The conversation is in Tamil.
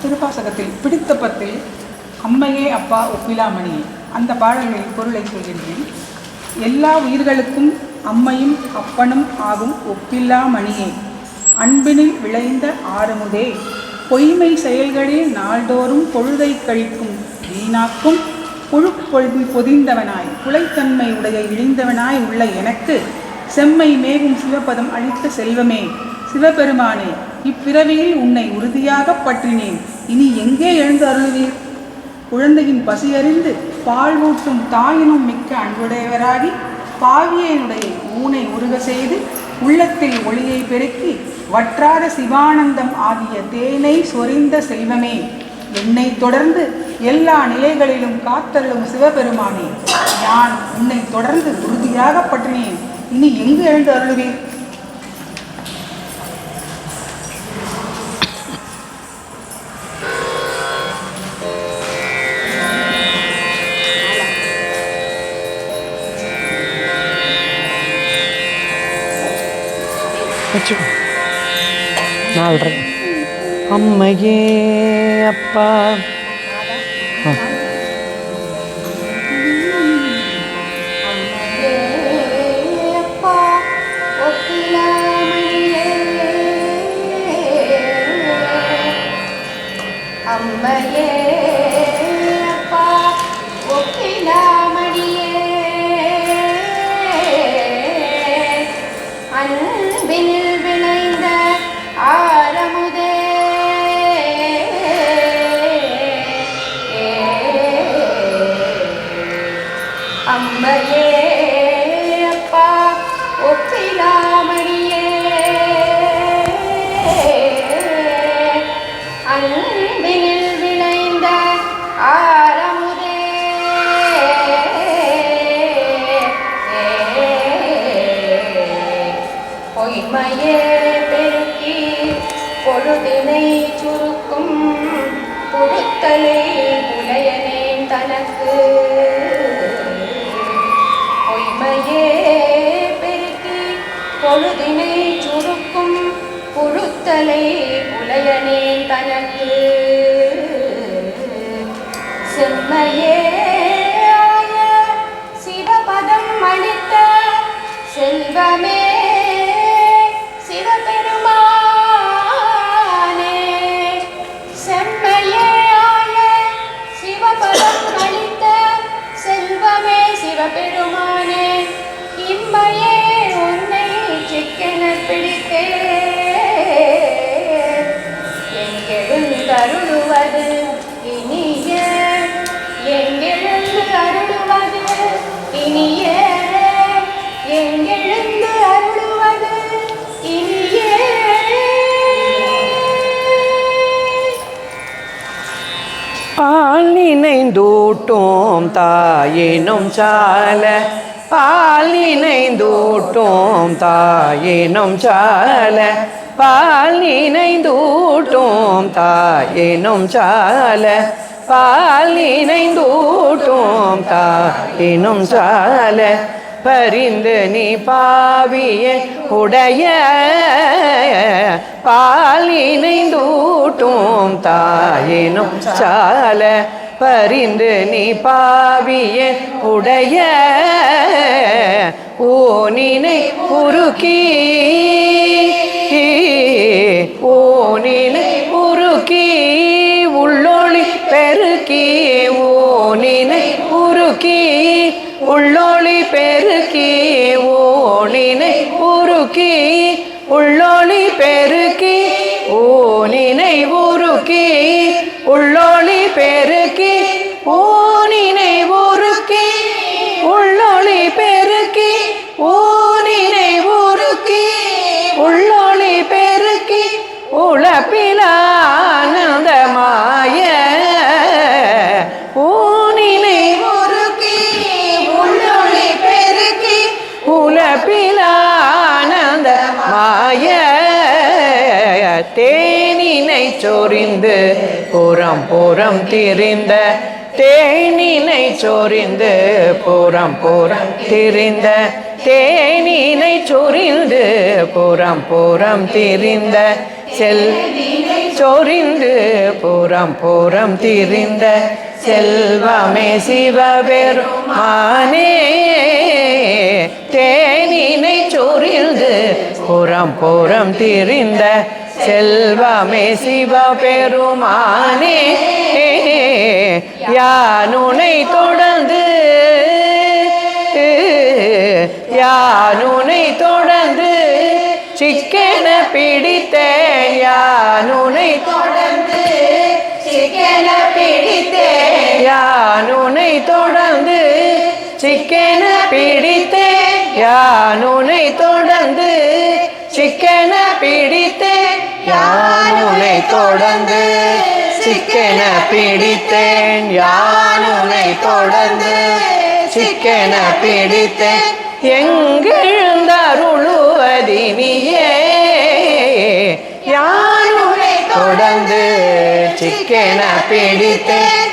திருவாசகத்தில் பிடித்த பத்தில் அம்மையே அப்பா ஒப்பிலாமணியே அந்த பாடல்களின் பொருளை சொல்கின்றேன். எல்லா உயிர்களுக்கும் அம்மையும் அப்பனும் ஆகும் ஒப்பில்லாமணியே, அன்பினில் விளைந்த ஆறுமுதே, பொய்மை செயல்களில் நாள்தோறும் பொழுதை கழிக்கும் வீணாக்கும் புழுப்பொழுதி பொதிந்தவனாய் புலைத்தன்மை உடைய இழிந்தவனாய் உள்ள எனக்கு செம்மை மேகும் சிவபதம் அளித்த செல்வமே, சிவபெருமானே, இப்பிறவியில் உன்னை உறுதியாக பற்றினேன், இனி எங்கே எழுந்து அருள்வீர்? குழந்தையின் பசியறிந்து பால் ஊட்டும் தாயினும் மிக்க அன்புடையவராகி பாவியனுடைய ஊனை உருக செய்து உள்ளத்தில் ஒளியை பெருக்கி வற்றாத சிவானந்தம் ஆகிய தேனை சொரிந்த செல்வமே, என்னை தொடர்ந்து எல்லா நிலைகளிலும் காத்தருளும் சிவபெருமானே, நான் உன்னை தொடர்ந்து உறுதியாக பற்றினேன், இனி எங்கு எழுந்து அருள்வீர்? அம்மையே அப்பா அம்மையே அப்பா ஒப்பிலாமணியே, அன்பினில் விளைந்த ஆரமுதே, அம்மையே அப்பா ஒப்பிலாமணியே, அன்பினில் விளைந்த ஆரமுதே, பொய்மையே பெருக்கி பொழுதினை சுருக்கும் புழுத்தலை புலையனேன் தனக்கு, பொய்மையே பெருக்கி பொழுதினை சுருக்கும் புழுத்தலை புலையனேன் தனக்கு, செம்மையே ஆய சிவபதம் அளித்த செல்வமே, சிவபெருமானே, செம்மையே ஆய சிவபதம் அளித்த செல்வமே, சிவபெருமானே, இம்மையே உன்னை சிக்கென பிடித்தே எங்கெழுந்தருளுவது இனிய, எங்கெழுந்து அருளுவது இனிய, எங்கெழுந்து அருளுவது இனிய. பால் நினைந்தூட்டும் தாயினும் சால, பால் நினைந்தூட்டும் தாயினும் சால, பால் நினைந்தூட்டும் தாயினும் சால, பால் நினைந்தூட்டும் தாயினும் சால, பரிந்து நீ பாவிய உடைய பால் நினைந்தூட்டும் தாயினும் சால, பரிந்து நீ பாவிய உடைய ஓனினை உருக்கி, ஓனினை உருக்கி உள்ளொளி பெருக்கி, ஓனினை உருக்கி உள்ளொளி பெருக்கி, ஓனினை உருக்கி உள்ளொளி பெருக்கி, ஓனினை உருக்கி உள்ளொளி பெருக்கி, ஓனினை உருக்கி உள்ளொளி பெருக்கி, ஓனினை உருக்கி உள்ளொளி பெருக்கி, உளப்பிலானந்தமாய ஓனினை உருக்கி உள்ளொளி பெருக்கி, உளப்பிலானந்தமாய தேனினை சொரிந்து புறம் புறம் திரிந்த, தேனினை சொரிந்து புறம் புறம் திரிந்த, தேனினை சொரிந்து புறம் புறம் திரிந்த செல் சொரிந்து புறம் புறம் திரிந்த செல்வமே சிவபெருமானே தேனினை சொரிந்து புறம் புறம் திரிந்த செல்வமே சிவபெருமானே யானுனை தொடர்ந்து யானுனை தொடர்ந்து சிக்கென பிடித்தேன் யானுனை தொடர்ந்து சிக்கென பிடித்தேன் யானுனை தொடர்ந்து சிக்கென பிடித்தேன் யானுனை தொடர்ந்து சிக்கென பிடித்தேன் யானுனை தொடர்ந்து சிக்கென பிடித்தேன் யானுனை தொடர்ந்து சிக்கென பிடித்தேன் எங்கெழுந்தருளுவதினியே யானுனை தொடர்ந்து சிக்கென பிடித்தேன்